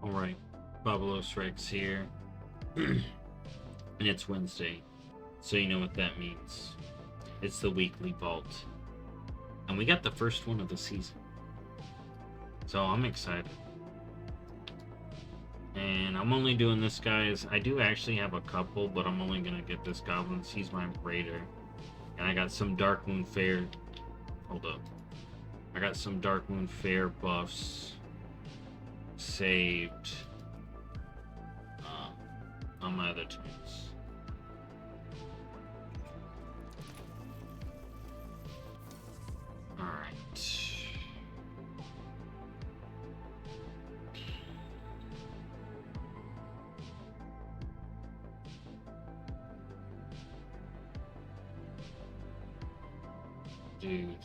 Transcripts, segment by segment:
Alright, BobalosRex here. And it's Wednesday, so you know what that means. It's the weekly vault. And we got the first one of the season. So I'm excited. And I'm only doing this, guys. I do actually have a couple, but I'm only going to get this goblin. He's my raider. And I got some Darkmoon Fair. Hold up. I got some Darkmoon Fair buffs saved on my other teams. Alright. Dude.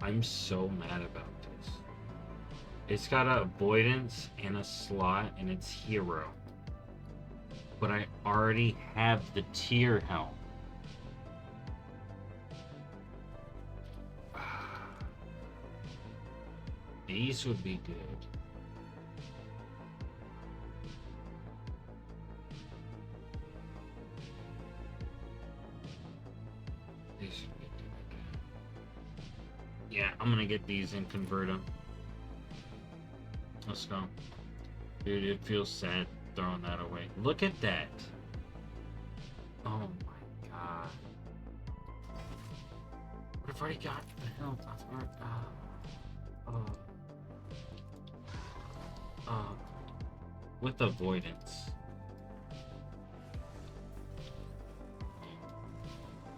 I'm so mad about this. It's got a avoidance and a slot and it's hero. But I already have the tier helm. These would be good. These would be good. Yeah, I'm gonna get these and convert them. Let's go. Dude, it feels sad throwing that away. Look at that. Oh my god. What if I already got the health? With avoidance.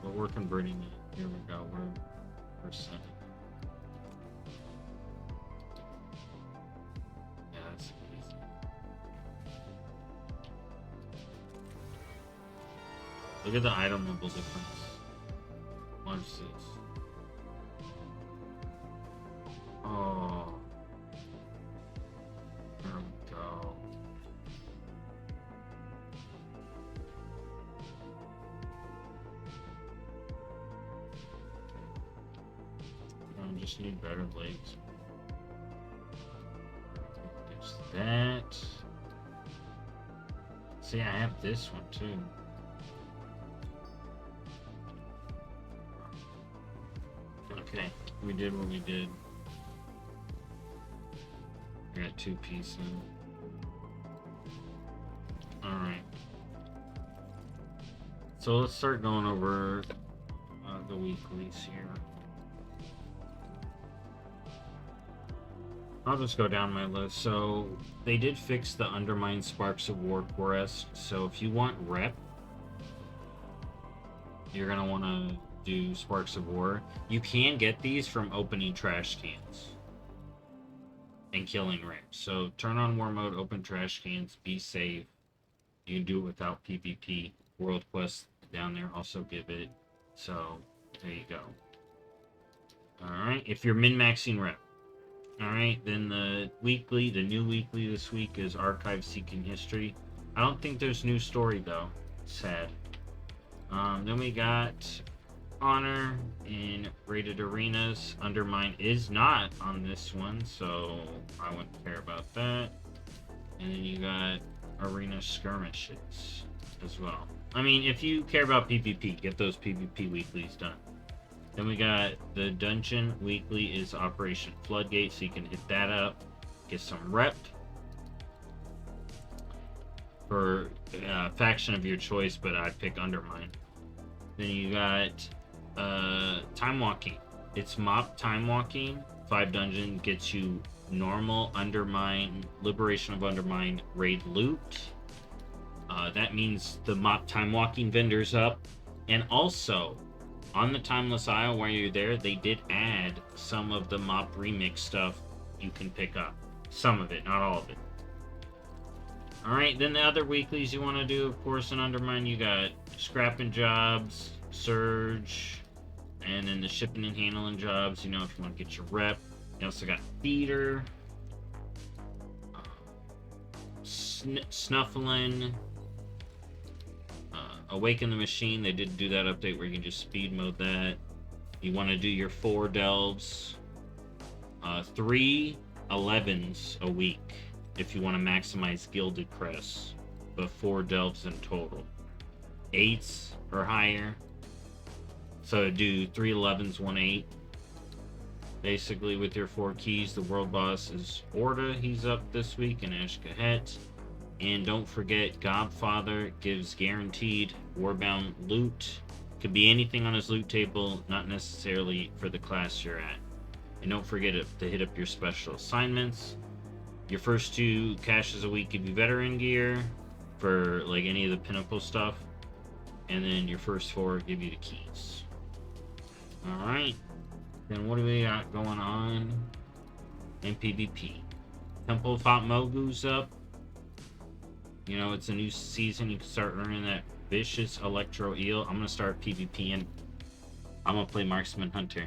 But we're converting it. Here we go. We're sending. Yeah, that's easy. Look at the item level difference. Watch this. Oh. There we go. I just need better legs. There's that. See, I have this one too. Okay, we did what we did. I got 2 pieces. Alright. So let's start going over the weeklies here. I'll just go down my list. So they did fix the Undermine Sparks of War quest. So if you want rep, you're going to want to do Sparks of War. You can get these from opening trash cans and killing ramps. So turn on war mode, open trash cans, be safe. You can do it without PvP. World quest down there also give it. So there you go. Alright, if you're min-maxing rep. Alright, then the new weekly this week is Archive Seeking History. I don't think there's new story though. Sad. Then we got Honor in Rated Arenas. Undermine is not on this one, so I wouldn't care about that. And then you got Arena Skirmishes as well. I mean, if you care about PvP, get those PvP weeklies done. Then we got the Dungeon Weekly is Operation Floodgate, so you can hit that up. Get some rep for faction of your choice, but I pick Undermine. Then you got Time Walking. It's Mop Time Walking. 5 dungeon gets you normal Undermine, Liberation of Undermine raid loot. That means the Mop Time Walking vendor's up. And also, on the Timeless Isle, while you're there, they did add some of the Mop Remix stuff you can pick up. Some of it, not all of it. Alright, then the other weeklies you want to do, of course, in Undermine, you got Scrapping Jobs, Surge, and then the Shipping and Handling Jobs, you know, if you want to get your rep. You also got Theater, Snuffling, Awaken the Machine. They did do that update where you can just speed mode that. You want to do your 4 delves. 3 11s a week if you want to maximize Gilded Crests, but 4 delves in total. 8s or higher. So do 3 11s, 1 8. Basically, with your 4 keys, the world boss is Orda. He's up this week, and Ashkahet. And don't forget, Godfather gives guaranteed Warbound loot. Could be anything on his loot table, not necessarily for the class you're at. And don't forget to hit up your special assignments. Your first 2 caches a week give you veteran gear for like any of the pinnacle stuff. And then your first 4 give you the keys. Alright. Then what do we got going on in PvP? Temple of Hot Mogu's up. You know, it's a new season. You can start earning that vicious Electro Eel. I'm going to start PvP and I'm going to play Marksman Hunter.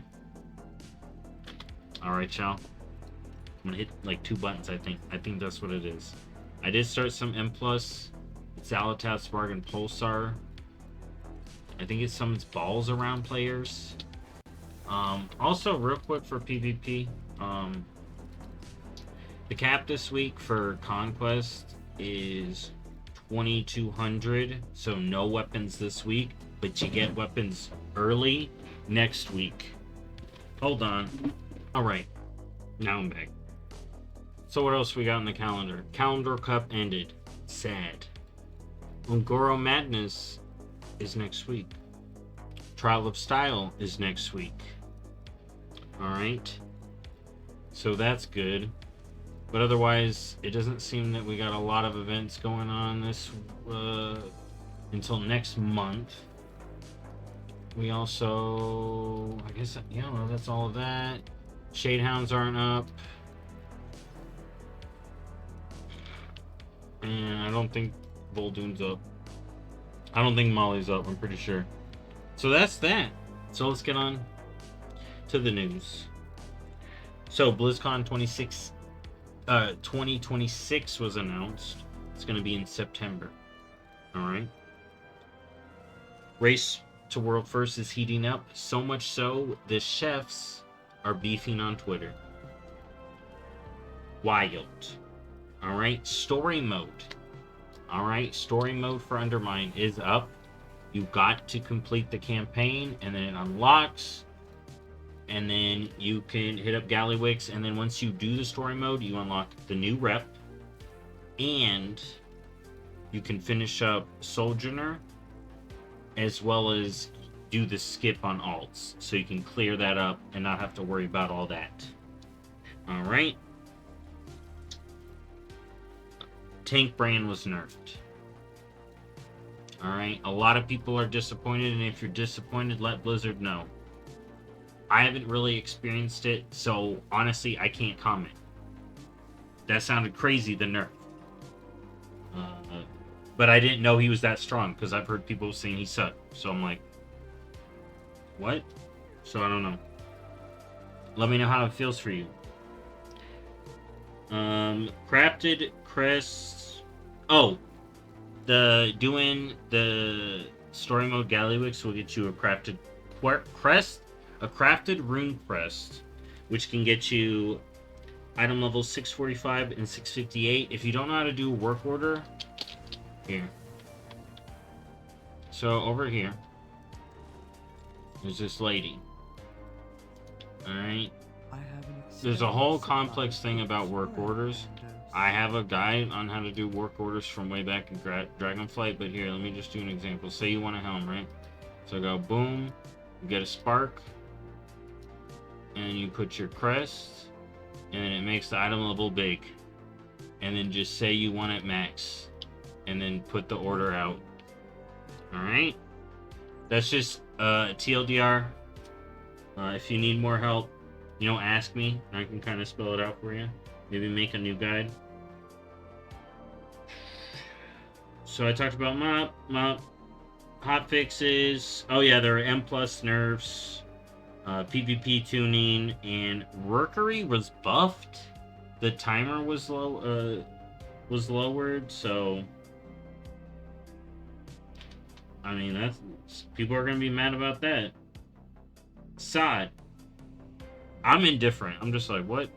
Alright, y'all. I'm going to hit like 2 buttons, I think. I think that's what it is. I did start some M+. It's Alatat, Spark, and Pulsar. I think it summons balls around players. Also, real quick for PvP, the cap this week for Conquest is 2,200, so no weapons this week, but you get weapons early next week. Hold on. Alright, now I'm back. So what else we got in the calendar? Calendar Cup ended. Sad. Ungoro Madness is next week. Trial of Style is next week. Alright. So that's good. But otherwise, it doesn't seem that we got a lot of events going on this until next month. We also, I guess, you know, that's all of that. Shadehounds aren't up. And I don't think Voldoon's up. I don't think Molly's up, I'm pretty sure. So that's that. So let's get on to the news. So BlizzCon 2026 was announced. It's going to be in September. Alright. Race to World First is heating up. So much so, the chefs are beefing on Twitter. Wild. Alright. Story mode. Alright. Story mode for Undermine is up. You've got to complete the campaign, and then it unlocks. And then you can hit up Gallywix, and then once you do the story mode, you unlock the new rep. And you can finish up Sojourner, as well as do the skip on alts. So you can clear that up and not have to worry about all that. Alright. Tank Brand was nerfed. Alright, a lot of people are disappointed, and if you're disappointed, let Blizzard know. I haven't really experienced it, so honestly, I can't comment. That sounded crazy, the nerf. But I didn't know he was that strong, because I've heard people saying he sucked. So I'm like, what? So I don't know. Let me know how it feels for you. Crafted Crests. Oh, doing the story mode Gallywix will get you a crafted crest, a crafted rune crest, which can get you item levels 645 and 658. If you don't know how to do work order, here. So over here, there's this lady. Alright. There's a whole complex thing about work orders. I have a guide on how to do work orders from way back in Dragonflight, but here, let me just do an example. Say you want a helm, right? So go boom, you get a spark, and you put your crest, and it makes the item level big. And then just say you want it max, and then put the order out. Alright? That's just TLDR. If you need more help, you know, ask me. I can kind of spell it out for you. Maybe make a new guide. So I talked about mop hot fixes. Oh yeah, there are M+ nerfs, PvP tuning, and Rookery was buffed. The timer was lowered, so I mean that's people are gonna be mad about that. Sod. I'm indifferent. I'm just like, what?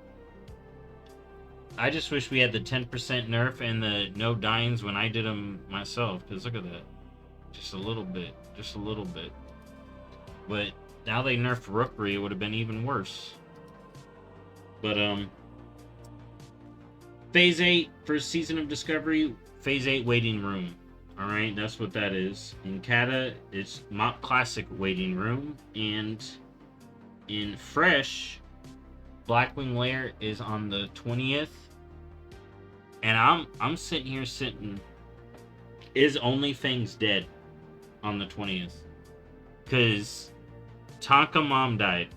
I just wish we had the 10% nerf and the no dyings when I did them myself. Because look at that. Just a little bit. Just a little bit. But now they nerfed Rookery, it would have been even worse. But, Phase 8, first season of Discovery, Phase 8 waiting room. Alright, that's what that is. In Kata, it's Mop Classic waiting room. And in Fresh, Blackwing Lair is on the 20th. And I'm sitting here is OnlyFans dead on the 20th? Because Tonka Mom died.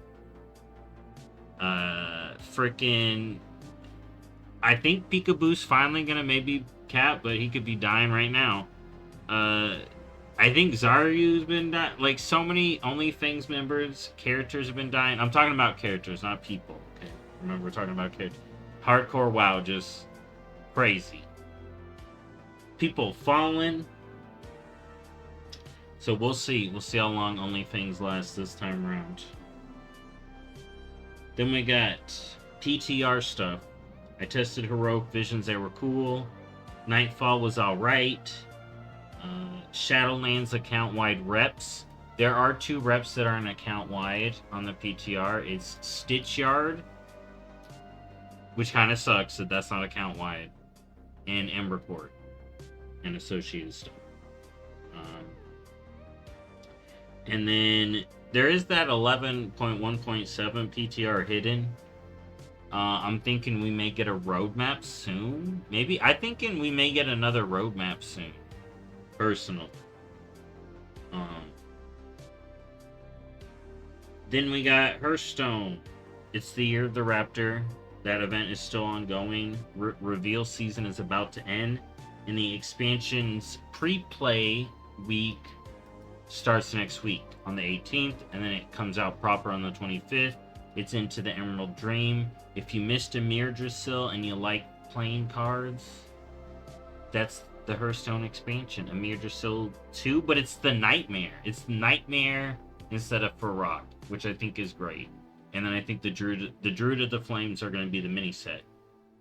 Freaking... I think Peekaboo's finally gonna maybe cap, but he could be dying right now. I think Zaryu's been dying. Like, so many OnlyFans members, characters have been dying. I'm talking about characters, not people. Okay, remember, we're talking about characters. Hardcore WoW, just crazy. People falling. So we'll see. We'll see how long OnlyFans lasts this time around. Then we got PTR stuff. I tested Heroic Visions, they were cool. Nightfall was alright. Shadowlands account-wide reps. There are 2 reps that are an account-wide on the PTR. It's Stitch Yard, which kind of sucks that that's not account-wide, and Emberport and associated stuff. And then there is that 11.1.7 PTR hidden. I'm thinking we may get a roadmap soon. Maybe. I'm thinking we may get another roadmap soon. Personal. Then we got Hearthstone. It's the Year of the Raptor. That event is still ongoing. Reveal season is about to end. And the expansion's pre-play week starts next week on the 18th. And then it comes out proper on the 25th. It's into the Emerald Dream. If you missed Amir Drasil and you like playing cards, that's the Hearthstone expansion. Amir Drasil 2, but it's the Nightmare. It's Nightmare instead of Farrak, which I think is great. And then I think the Druid of the Flames are going to be the mini set.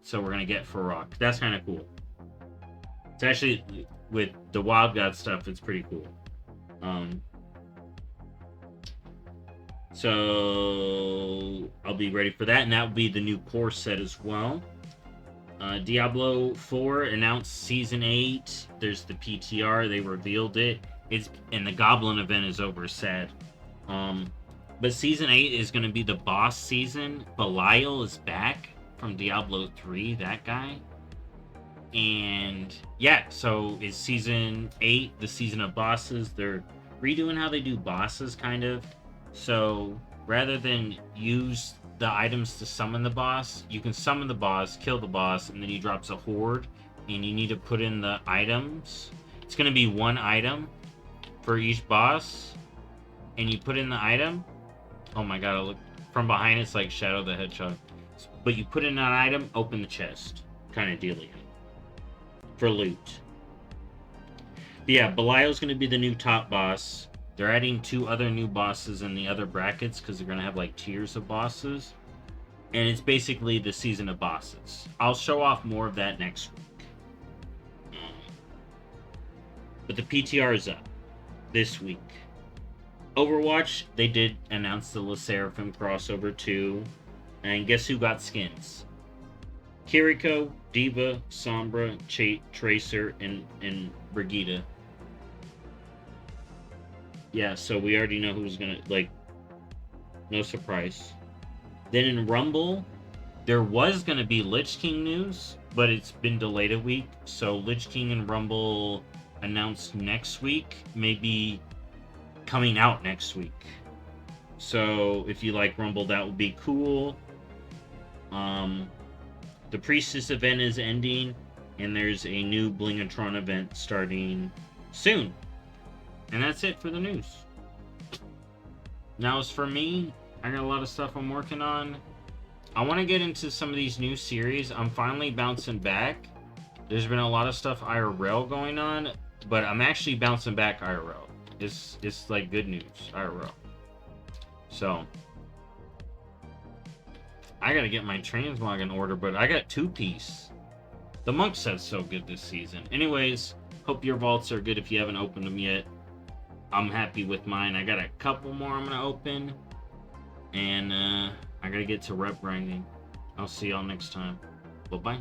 So we're going to get Farrak. That's kind of cool. It's actually, with the Wild God stuff, it's pretty cool. So I'll be ready for that, and that will be the new core set as well. Diablo 4 announced Season 8. There's the PTR. They revealed it. And the Goblin event is over, sad. But Season 8 is going to be the boss season. Belial is back from Diablo 3, that guy. And yeah, so is Season 8 the season of bosses? They're redoing how they do bosses, kind of. So rather than use the items to summon the boss, you can summon the boss, kill the boss, and then he drops a horde, and you need to put in the items. It's going to be 1 item for each boss, and you put in the item. Oh my god, look from behind, it's like Shadow the Hedgehog. But you put in an item, open the chest, kind of dealio, for loot. But yeah, Belial's going to be the new top boss. They're adding 2 other new bosses in the other brackets because they're going to have like tiers of bosses. And it's basically the season of bosses. I'll show off more of that next week. But the PTR is up this week. Overwatch, they did announce the Le Seraphim crossover too. And guess who got skins? Kiriko, Diva, Sombra, Tracer, and Brigitte. Yeah, so we already know who's gonna, like, no surprise. Then in Rumble, there was gonna be Lich King news, but it's been delayed a week. So Lich King and Rumble announced next week, maybe coming out next week. So if you like Rumble, that would be cool. The Priestess event is ending, and there's a new Blingatron event starting soon. And that's it for the news. Now as for me, I got a lot of stuff I'm working on. I want to get into some of these new series. I'm finally bouncing back. There's been a lot of stuff IRL going on, but I'm actually bouncing back IRL. It's like good news, IRL. So I gotta get my transmog in order, but I got 2-piece. The monk set's so good this season. Anyways, hope your vaults are good if you haven't opened them yet. I'm happy with mine. I got a couple more I'm gonna open. And I gotta get to rep grinding. I'll see y'all next time. Bye-bye.